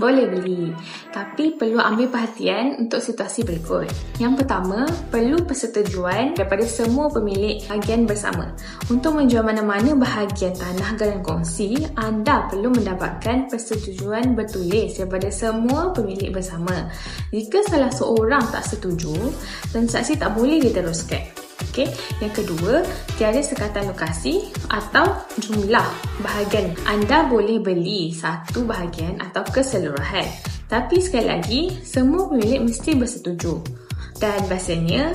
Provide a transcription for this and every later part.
Boleh beli, tapi perlu ambil perhatian untuk situasi berikut. Yang pertama, perlu persetujuan daripada semua pemilik bahagian bersama. Untuk menjual mana-mana bahagian tanah geran kongsi, anda perlu mendapatkan persetujuan bertulis daripada semua pemilik bersama. Jika salah seorang tak setuju, transaksi tak boleh diteruskan. Okey, yang kedua, tiada sekatan lokasi atau jumlah bahagian. Anda boleh beli satu bahagian atau keseluruhan. Tapi sekali lagi, semua pemilik mesti bersetuju. Dan biasanya,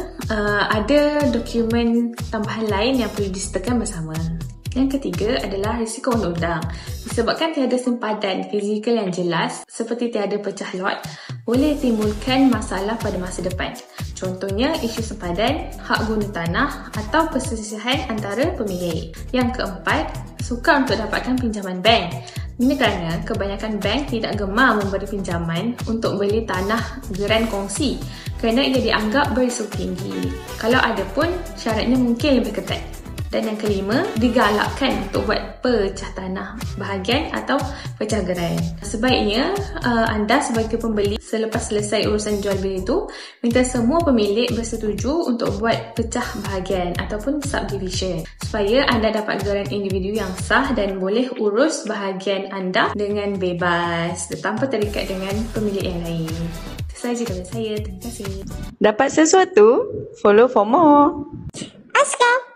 ada dokumen tambahan lain yang perlu disertakan bersama. Yang ketiga adalah risiko undang-undang. Disebabkan tiada sempadan fizikal yang jelas seperti tiada pecah lot, boleh timbulkan masalah pada masa depan. Contohnya isu sempadan, hak guna tanah atau perselisihan antara pemilik. Yang keempat, sukar untuk dapatkan pinjaman bank. Ini kerana kebanyakan bank tidak gemar memberi pinjaman untuk beli tanah geran kongsi kerana ia dianggap berisiko tinggi. Kalau ada pun, syaratnya mungkin lebih ketat. Dan yang kelima, digalakkan untuk buat pecah tanah bahagian atau pecah geran. Sebaiknya anda sebagai pembeli selepas selesai urusan jual beli itu, minta semua pemilik bersetuju untuk buat pecah bahagian ataupun subdivision supaya anda dapat geran individu yang sah dan boleh urus bahagian anda dengan bebas tanpa terikat dengan pemilik yang lain. Itu sahaja dari saya. Terima kasih. Dapat sesuatu? Follow for more. Aska.